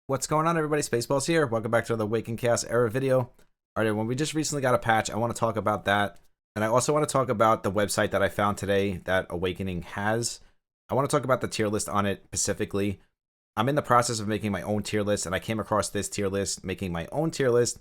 What's going on, everybody? Spaceballs here. Welcome back to another Awaken Chaos Era video. Alright, when we just recently got a patch, I want to talk about that. And I also want to talk about the website that I found today that Awakening has. I want to talk about the tier list on it specifically. I'm in the process of making my own tier list, and I came across this tier list, making my own tier list.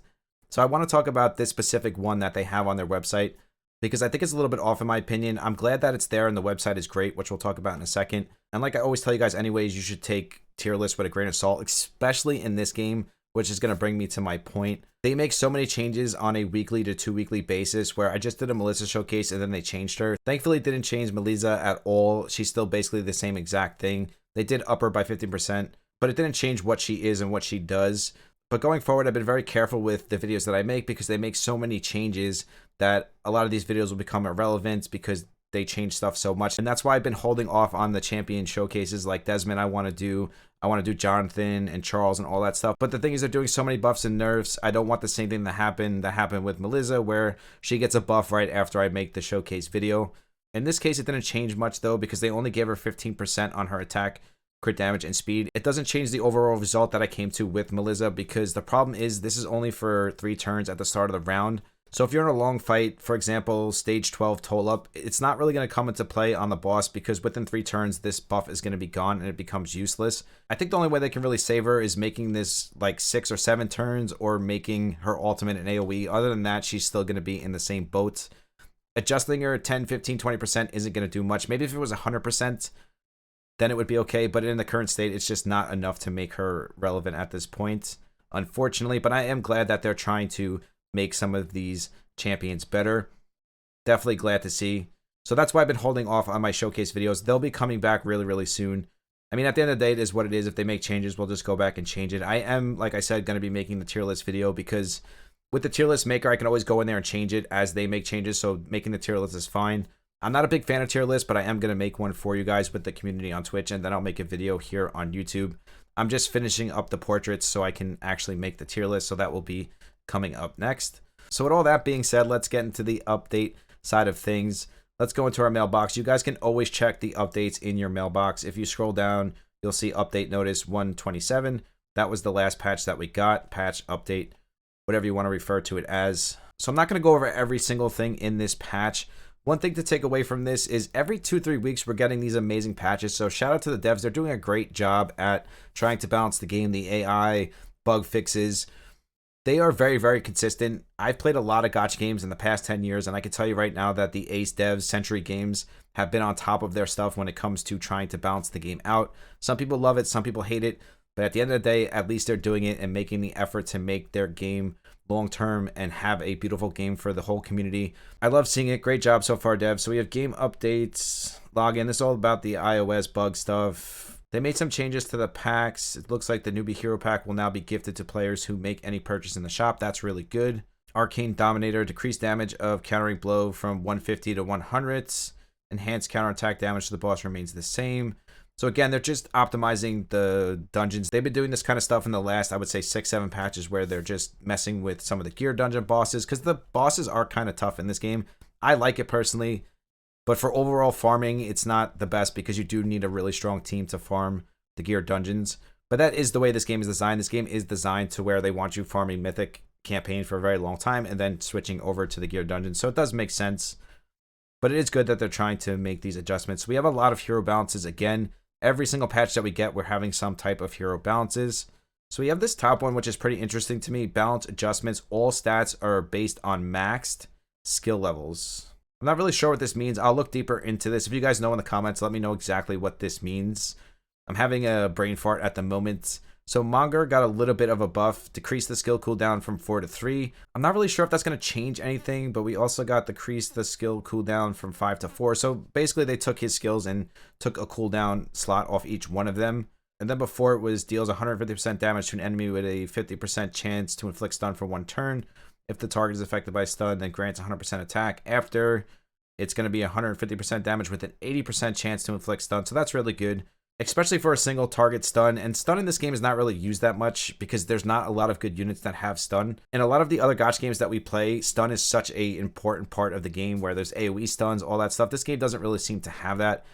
So I want to talk about this specific one that they have on their website, because I think it's a little bit off in my opinion. I'm glad that it's there and the website is great, which we'll talk about in a second. And like I always tell you guys anyways, you should take tier lists with a grain of salt, especially in this game, which is going to bring me to my point. They make so many changes on a weekly to 2 weekly basis, where I just did a Melissa showcase and then they changed her. Thankfully, it didn't change Melissa at all. She's still basically the same exact thing. They did up her by 15%, but it didn't change what she is and what she does. But going forward, I've been very careful with the videos that I make because they make so many changes that a lot of these videos will become irrelevant because they change stuff so much. And that's why I've been holding off on the champion showcases like Desmond. I want to do Jonathan and Charles and all that stuff. But the thing is, they're doing so many buffs and nerfs. I don't want the same thing that happened with Melissa, where she gets a buff right after I make the showcase video. In this case, it didn't change much though, because they only gave her 15% on her attack, crit damage, and speed. It doesn't change the overall result that I came to with Melissa, because the problem is this is only for 3 turns at the start of the round. So if you're in a long fight, for example, stage 12 toll up, it's not really going to come into play on the boss, because within 3 turns, this buff is going to be gone and it becomes useless. I think the only way they can really save her is making this like 6 or 7 turns, or making her ultimate an AoE. Other than that, she's still going to be in the same boat. Adjusting her 10, 15, 20% isn't going to do much. Maybe if it was 100%, then it would be okay. But in the current state, it's just not enough to make her relevant at this point, unfortunately. But I am glad that they're trying to make some of these champions better. Definitely glad to see. So that's why I've been holding off on my showcase videos. They'll be coming back really, really soon. I mean, at the end of the day, it is what it is. If they make changes, we'll just go back and change it. I am, like I said, going to be making the tier list video, because with the tier list maker, I can always go in there and change it as they make changes. So making the tier list is fine. I'm not a big fan of tier lists, but I am going to make one for you guys with the community on Twitch, and then I'll make a video here on YouTube. I'm just finishing up the portraits so I can actually make the tier list, so that will be coming up next. So with all that being said, let's get into the update side of things. Let's go into our mailbox. You guys can always check the updates in your mailbox. If you scroll down, you'll see update notice 127. That was the last patch that we got. Patch, update, whatever you want to refer to it as. So I'm not going to go over every single thing in this patch. One thing to take away from this is every 2-3 weeks we're getting these amazing patches. So shout out to the devs. They're doing a great job at trying to balance the game, the AI, bug fixes. They are very, very consistent. I've played a lot of gotcha games in the past 10 years, and I can tell you right now that the Ace devs, Century Games, have been on top of their stuff when it comes to trying to balance the game out. Some people love it, some people hate it, but at the end of the day, at least they're doing it and making the effort to make their game long-term and have a beautiful game for the whole community. I love seeing it. Great job so far, devs. So we have game updates, login. This is all about the iOS bug stuff. They made some changes to the packs. It looks like the newbie hero pack will now be gifted to players who make any purchase in the shop. That's really good. Arcane Dominator, decreased damage of countering blow from 150 to 100. Enhanced counterattack damage to the boss remains the same. So again, they're just optimizing the dungeons. They've been doing this kind of stuff in the last, I would say, 6-7 patches, where they're just messing with some of the gear dungeon bosses, because the bosses are kind of tough in this game. I like it personally. But for overall farming, it's not the best, because you do need a really strong team to farm the gear dungeons. But that is the way this game is designed. This game is designed to where they want you farming Mythic campaign for a very long time and then switching over to the gear dungeons. So it does make sense. But it is good that they're trying to make these adjustments. We have a lot of hero balances again. Every single patch that we get, we're having some type of hero balances. So we have this top one, which is pretty interesting to me. Balance adjustments. All stats are based on maxed skill levels. I'm not really sure what this means. I'll look deeper into this. If you guys know in the comments, let me know exactly what this means. I'm having a brain fart at the moment. So Monger got a little bit of a buff, decreased the skill cooldown from 4 to 3. I'm not really sure if that's going to change anything, but we also got decreased the skill cooldown from 5 to 4. So basically they took his skills and took a cooldown slot off each one of them. And then before, it was deals 150% damage to an enemy with a 50% chance to inflict stun for 1 turn. If the target is affected by stun, then grants 100% attack. After, it's going to be 150% damage with an 80% chance to inflict stun. So that's really good, especially for a single target stun. And stun in this game is not really used that much, because there's not a lot of good units that have stun. In a lot of the other gotcha games that we play, stun is such an important part of the game, where there's AoE stuns, all that stuff. This game doesn't really seem to have that.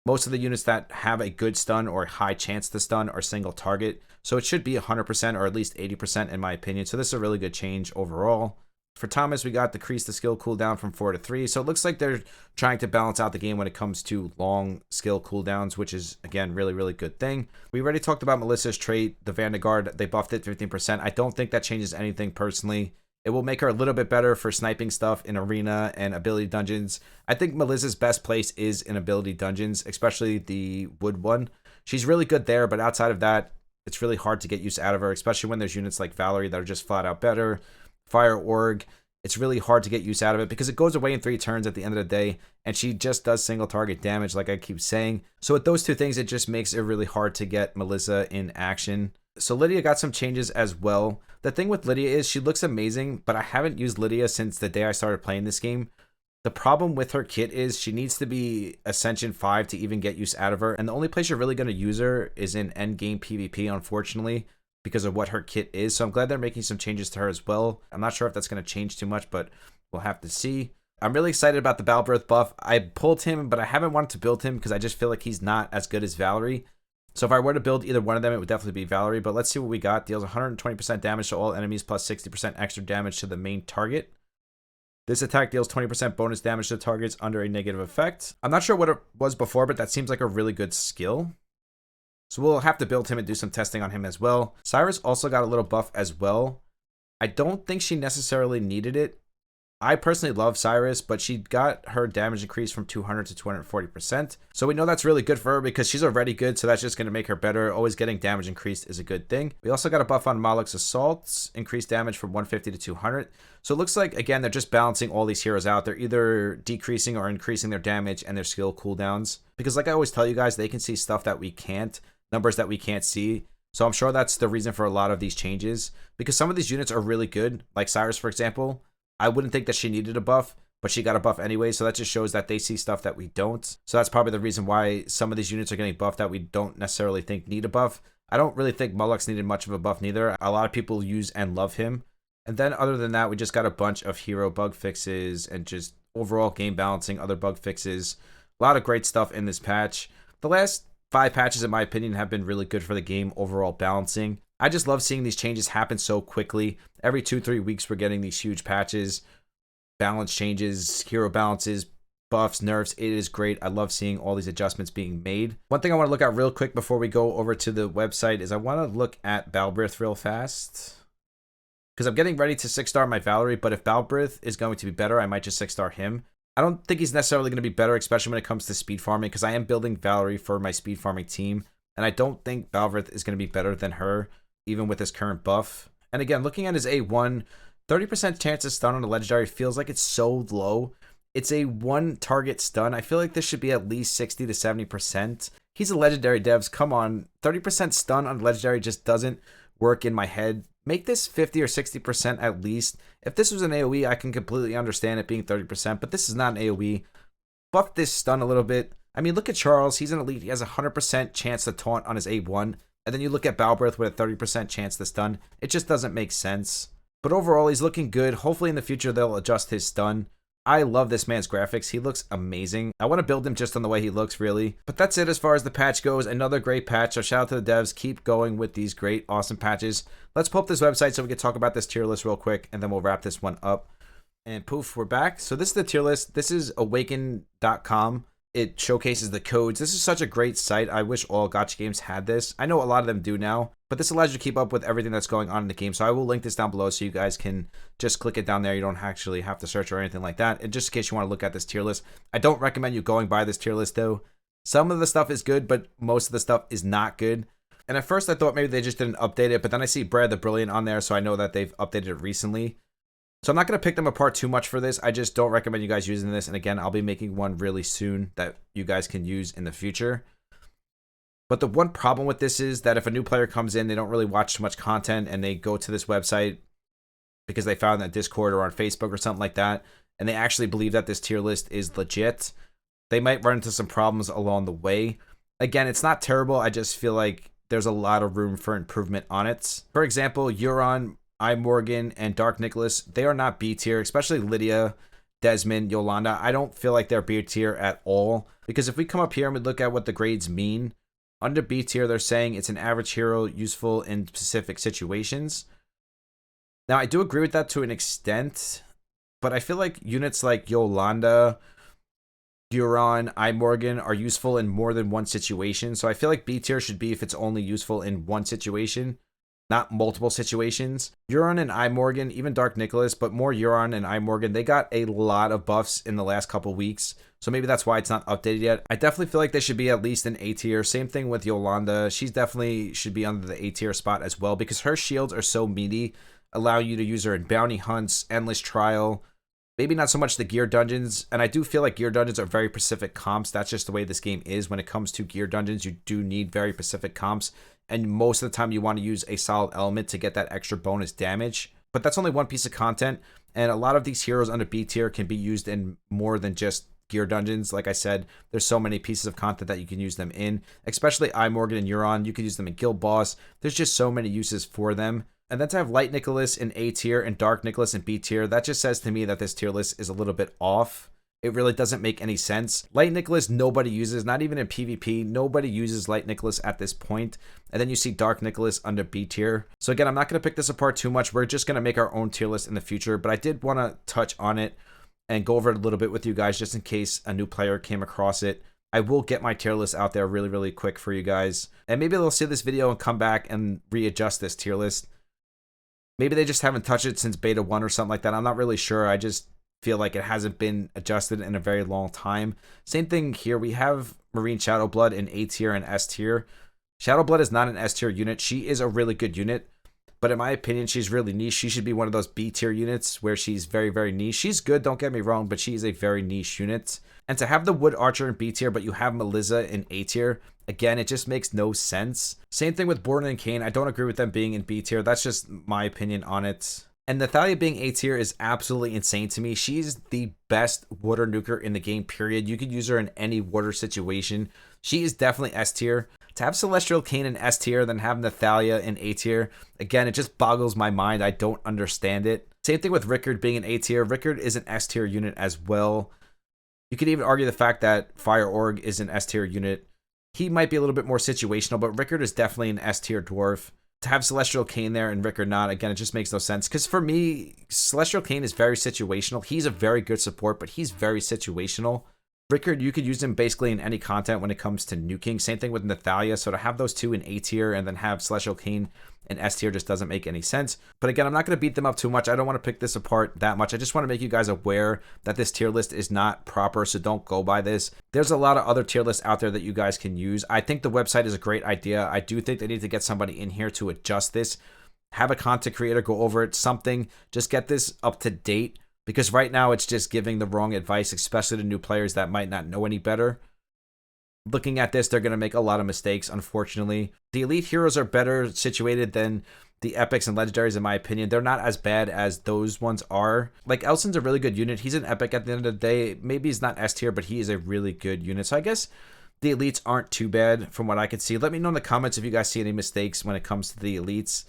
Most of the units that have a good stun or a high chance to stun are single target. So it should be 100% or at least 80% in my opinion. So this is a really good change overall. For Thomas, we got decreased the skill cooldown from 4 to 3. So it looks like they're trying to balance out the game when it comes to long skill cooldowns, which is, again, really, really good thing. We already talked about Melissa's trait, the Vanguard. They buffed it 15%. I don't think that changes anything personally. It will make her a little bit better for sniping stuff in arena and ability dungeons. I think Melissa's best place is in ability dungeons, especially the wood one. She's really good there, but outside of that, it's really hard to get use out of her, especially when there's units like Valerie that are just flat out better. Fire Org, it's really hard to get use out of it because it goes away in 3 turns at the end of the day, and she just does single target damage like I keep saying. So with those two things, it just makes it really hard to get Melissa in action. So Lydia got some changes as well. The thing with Lydia is she looks amazing, but I haven't used Lydia since the day I started playing this game. The problem with her kit is she needs to be Ascension 5 to even get use out of her, and the only place you're really going to use her is in endgame PvP, unfortunately, because of what her kit is. So I'm glad they're making some changes to her as well. I'm not sure if that's going to change too much, but we'll have to see. I'm really excited about the Balbreath buff. I pulled him, but I haven't wanted to build him because I just feel like he's not as good as Valerie. So if I were to build either one of them, it would definitely be Valerie. But let's see what we got. Deals 120% damage to all enemies plus 60% extra damage to the main target. This attack deals 20% bonus damage to targets under a negative effect. I'm not sure what it was before, but that seems like a really good skill. So we'll have to build him and do some testing on him as well. Cyrus also got a little buff as well. I don't think she necessarily needed it. I personally love Cyrus, but she got her damage increased from 200 to 240%. So we know that's really good for her because she's already good, so that's just going to make her better. Always getting damage increased is a good thing. We also got a buff on Malek's Assaults, increased damage from 150 to 200. So it looks like, again, they're just balancing all these heroes out. They're either decreasing or increasing their damage and their skill cooldowns. Because like I always tell you guys, they can see stuff that we can't, numbers that we can't see. So I'm sure that's the reason for a lot of these changes. Because some of these units are really good, like Cyrus, for example. I wouldn't think that she needed a buff, but she got a buff anyway, so that just shows that they see stuff that we don't. So that's probably the reason why some of these units are getting buffed that we don't necessarily think need a buff. I don't really think Mullox needed much of a buff neither. A lot of people use and love him. And then other than that, we just got a bunch of hero bug fixes and just overall game balancing, other bug fixes. A lot of great stuff in this patch. The last 5 patches, in my opinion, have been really good for the game overall balancing. I just love seeing these changes happen so quickly. Every 2-3 weeks, we're getting these huge patches, balance changes, hero balances, buffs, nerfs. It is great. I love seeing all these adjustments being made. One thing I want to look at real quick before we go over to the website is I want to look at Balbreath real fast. Because I'm getting ready to 6-star my Valerie, but if Balbreath is going to be better, I might just 6-star him. I don't think he's necessarily going to be better, especially when it comes to speed farming, because I am building Valerie for my speed farming team, and I don't think Balbreath is going to be better than her, even with his current buff. And again, looking at his A1, 30% chance to stun on a legendary feels like it's so low. It's a 1 target stun. I feel like this should be at least 60 to 70%. He's a legendary, devs. Come on. 30% stun on legendary just doesn't work in my head. Make this 50 or 60% at least. If this was an AoE, I can completely understand it being 30%, but this is not an AoE. Buff this stun a little bit. I mean, look at Charles. He's an elite. He has a 100% chance to taunt on his A1. And then you look at Balbreath with a 30% chance to stun. It just doesn't make sense. But overall, he's looking good. Hopefully in the future, they'll adjust his stun. I love this man's graphics. He looks amazing. I want to build him just on the way he looks, really. But that's it as far as the patch goes. Another great patch. So shout out to the devs. Keep going with these great, awesome patches. Let's pull up this website so we can talk about this tier list real quick, and then we'll wrap this one up. And poof, we're back. So this is the tier list. This is Awaken.com. It showcases the codes. This is such a great site. I wish all gacha games had this. I know a lot of them do now, but this allows you to keep up with everything that's going on in the game. So I will link this down below so you guys can just click it down there. You don't actually have to search or anything like that. And just in case you want to look at this tier list, I don't recommend you going by this tier list though. Some of the stuff is good, but most of the stuff is not good. And at first I thought maybe they just didn't update it, but then I see Brad the Brilliant on there, so I know that they've updated it recently. So I'm not going to pick them apart too much for this. I just don't recommend you guys using this. And again, I'll be making one really soon that you guys can use in the future. But the one problem with this is that if a new player comes in, they don't really watch too much content and they go to this website because they found that Discord or on Facebook or something like that, and they actually believe that this tier list is legit, they might run into some problems along the way. Again, it's not terrible. I just feel like there's a lot of room for improvement on it. For example, Euron, I Morgan, and Dark Nicholas, they are not B tier, especially Lydia. Desmond, Yolanda, I don't feel like they're B tier at all. Because if we come up here and we look at what the grades mean, under B tier, they're saying it's an average hero useful in specific situations. Now, I do agree with that to an extent, but I feel like units like Yolanda, Euron, Morgan are useful in more than one situation. So I feel like B tier should be if it's only useful in one situation, not multiple situations. Euron and Morgan, even Dark Nicholas, but more Euron and Morgan, they got a lot of buffs in the last couple weeks. So maybe that's why it's not updated yet. I definitely feel like they should be at least in A tier. Same thing with Yolanda. She's definitely should be under the A tier spot as well because her shields are so meaty, allow you to use her in bounty hunts, endless trial, maybe not so much the gear dungeons. And I do feel like gear dungeons are very specific comps. That's just the way this game is. When it comes to gear dungeons, you do need very specific comps. And most of the time you want to use a solid element to get that extra bonus damage. But that's only one piece of content. And a lot of these heroes under B tier can be used in more than just gear dungeons. Like I said, there's so many pieces of content that you can use them in, especially Morgan and Euron. You can use them in Guild Boss. There's just so many uses for them. And then to have Light Nicholas in A tier and Dark Nicholas in B tier, that just says to me that this tier list is a little bit off. It really doesn't make any sense. Light Nicholas, nobody uses, not even in PvP. Nobody uses Light Nicholas at this point. And then you see Dark Nicholas under B tier. So again, I'm not going to pick this apart too much. We're just going to make our own tier list in the future. But I did want to touch on it and go over it a little bit with you guys just in case a new player came across it. I will get my tier list out there really, really quick for you guys. And maybe they'll see this video and come back and readjust this tier list. Maybe they just haven't touched it since beta 1 or something like that. I'm not really sure. I just feel like it hasn't been adjusted in a very long time. Same thing here. We have Marine Shadowblood in A tier and S tier. Shadowblood is not an S tier unit. She is a really good unit. But in my opinion, she's really niche. She should be one of those B tier units where she's very, very niche. She's good, don't get me wrong, but she is a very niche unit. And to have the Wood Archer in B tier, but you have Melissa in A tier, again, it just makes no sense. Same thing with Borden and Kane. I don't agree with them being in B tier. That's just my opinion on it. And Nathalia being A tier is absolutely insane to me. She's the best water nuker in the game, period. You could use her in any water situation. She is definitely S tier. To have Celestial Kane in S tier, then have Nathalia in A tier, again, it just boggles my mind. I don't understand it. Same thing with Rickard being in A tier. Rickard is an S tier unit as well. You could even argue the fact that Fire Org is an S tier unit. He might be a little bit more situational, but Rickard is definitely an S tier dwarf. To have Celestial Kane there and Rickard not, again, it just makes no sense. Because for me, Celestial Kane is very situational. He's a very good support, but he's very situational. Rickard, you could use him basically in any content when it comes to nuking. Same thing with Nathalia. So to have those two in A tier and then have Celestial Kane in S tier just doesn't make any sense. But again, I'm not going to beat them up too much. I don't want to pick this apart that much. I just want to make you guys aware that this tier list is not proper, so don't go by this. There's a lot of other tier lists out there that you guys can use. I think the website is a great idea. I do think they need to get somebody in here to adjust this. Have a content creator go over it, something. Just get this up to date. Because right now it's just giving the wrong advice, especially to new players that might not know any better. Looking at this, they're going to make a lot of mistakes, unfortunately. The elite heroes are better situated than the epics and legendaries, in my opinion. They're not as bad as those ones are. Like, Elson's a really good unit. He's an epic at the end of the day. Maybe he's not S tier, but he is a really good unit. So I guess the elites aren't too bad from what I can see. Let me know in the comments if you guys see any mistakes when it comes to the elites.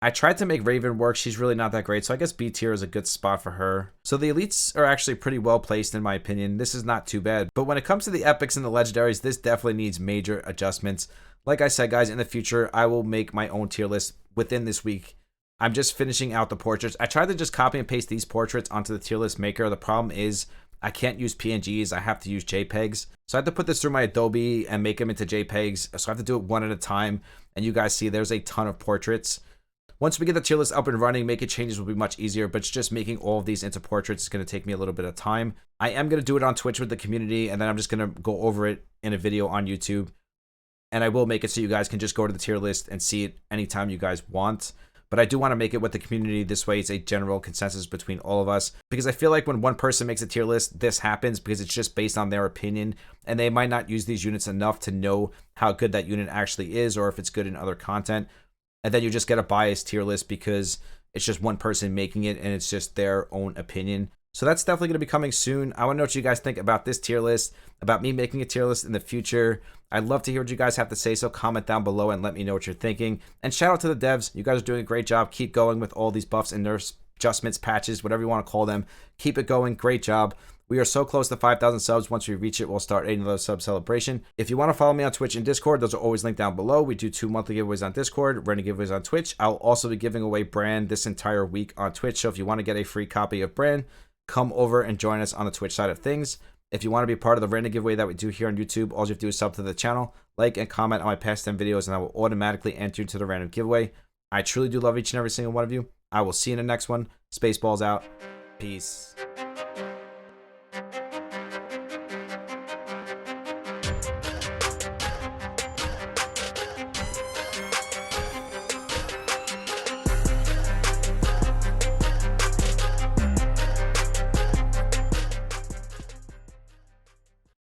I tried to make Raven work. She's really not that great, so I guess B tier is a good spot for her. So the elites are actually pretty well placed in my opinion. This is not too bad. But when it comes to the epics and the legendaries, this definitely needs major adjustments. Like I said, guys, in the future, I will make my own tier list within this week. I'm just finishing out the portraits. I tried to just copy and paste these portraits onto the tier list maker. The problem is I can't use PNGs. I have to use JPEGs. So I have to put this through my Adobe and make them into JPEGs. So I have to do it one at a time. And you guys see there's a ton of portraits. Once we get the tier list up and running, making changes will be much easier, but just making all of these into portraits is going to take me a little bit of time. I am going to do it on Twitch with the community, and then I'm just going to go over it in a video on YouTube. And I will make it so you guys can just go to the tier list and see it anytime you guys want. But I do want to make it with the community. This way, it's a general consensus between all of us. Because I feel like when one person makes a tier list, this happens because it's just based on their opinion. And they might not use these units enough to know how good that unit actually is or if it's good in other content. And then you just get a biased tier list because it's just one person making it and it's just their own opinion. So that's definitely going to be coming soon. I want to know what you guys think about this tier list, about me making a tier list in the future. I'd love to hear what you guys have to say, so comment down below and let me know what you're thinking. And shout out to the devs. You guys are doing a great job. Keep going with all these buffs and nerfs adjustments, patches, whatever you want to call them. Keep it going. Great job. We are so close to 5,000 subs. Once we reach it, we'll start another sub celebration. If you want to follow me on Twitch and Discord, those are always linked down below. We do 2 monthly giveaways on Discord, random giveaways on Twitch. I'll also be giving away Brand this entire week on Twitch. So if you want to get a free copy of Brand, come over and join us on the Twitch side of things. If you want to be part of the random giveaway that we do here on YouTube, all you have to do is sub to the channel, like and comment on my past 10 videos, and I will automatically enter you to the random giveaway. I truly do love each and every single one of you. I will see you in the next one. Spaceballs out. Peace.